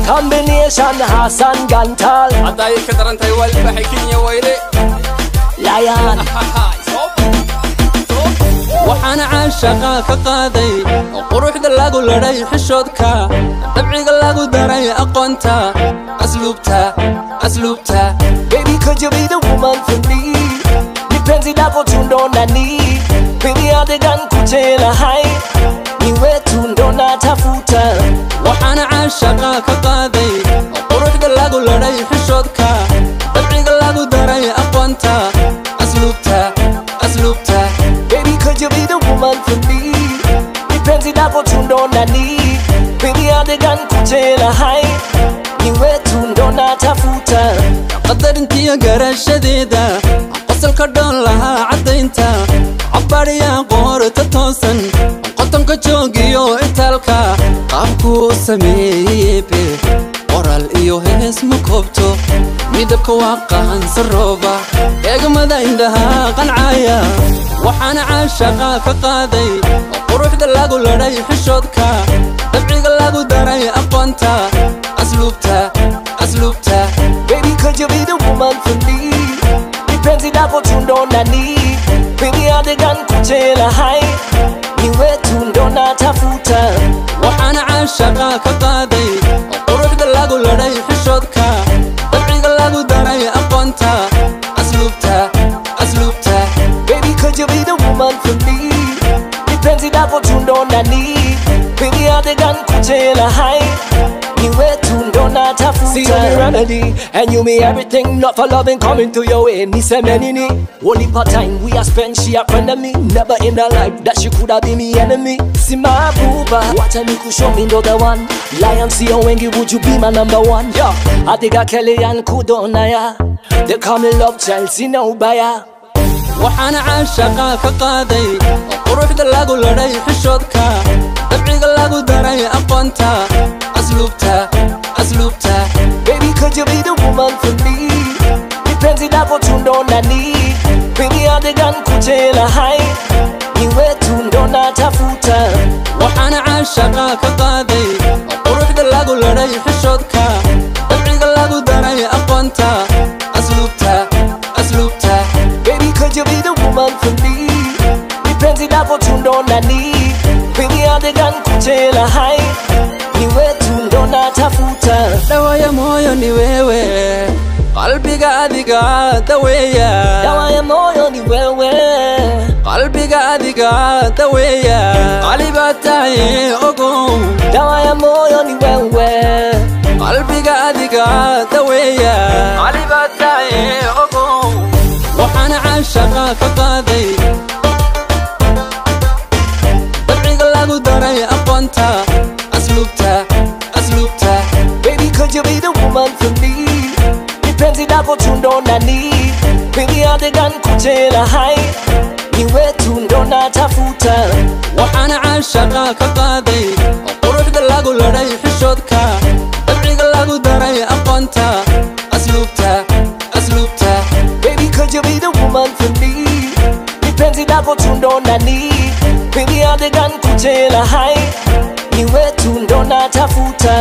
combination Hassan Gantal عطاي كدران تايوال بحكين يا ويلي Lion وحنا عاشقا كقاضي وقروح دلاقو لري حشودكا دبعيق لاقو داري أقونتا أسلوبتا Baby could you be the woman for me Nipenzi lako tundo nani Baby adegan kuchela hai Niwe tundo natafuta وحنا عاشقا كقاضي وقروح دلاقو لري حشودكا دبعيق لاقو داري أقونتا أسلوبتا Baby could you be the woman for me Nipenzi lako tundo nani Baby adegan kuchela hai Niwe tundo natafuta قدر انتي قرش شديدة قصل كردون لها عدينتا عباريا قور تتوسن قطن كجوغيو اتالكا قابكو سميبي قرال ايو اسمو كوبتو ميدبكو واقعا سروبا يقمدا عندها قنعايا وحانا عاشقا كقاضي وقروح دلاقو لري حشودكا دبعيق لاقو داري اقوانتا أسلوبتا Baby could you be the woman for me Nipenzi lako tundo nani Baby adegan kuchela hai Niwe tundo natafuta وحنا عاشقا كقاضي وقروح دلاقو لري حشودكا دبعيق لاقو داري أقوانتا أسلوبتا Baby could you be the woman for me Nipenzi lako tundo nani Baby adegan kuchela hai Niwe tundo natafuta See you me remedy And you me everything Not for loving coming to your way Me say many ni Only part time we are spent She a friend of me Never in her life That she coulda be me enemy See my booba Watch me could show me no the one Lion see you wengi would you be my number one Yeah I think I Kelly and Kudonaya They call me love child See no buyer وحنا عاشقا كقاضي وقروح دلاقو لري حشودكا دبعيق لاقو داري أقوانتا أسلوبتا Baby could you be the woman for me Nipenzi lako tundo nani Baby adegan kuchela hai Niwe tundo natafuta وحنا عاشقا كقاضي وقروح دلاقو لري حشودكا دبعيق لاقو داري أقوانتا أسلوبتا Baby could you be the woman for me Nipenzi lako tundo nani Baby adegan kuchela hai Niwe tundo natafuta dawa ya moyo ni wewe qalbiga adiga daweya Dawa ya moyo ni wewe qalbiga adiga daweya qalibataye ogo Dawa ya moyo ni wewe qalbiga adiga daweya qalibataye ogo وحنا عاشقا كقاضي دبعيق لاقو داري أقوانتا أسلوبتا Baby could you be the woman for me Nipenzi lako tundo nani Baby adegan kuchela hai Niwe tundo natafuta وحنا عاشقا كقاضي وقروح دلاقو لري حشودكا دبعيق لاقو داري أقوانتا أسلوبتا Baby could you be the woman for me Nipenzi lako tundo nani Baby adegan kuchela hai Niwe tundo natafuta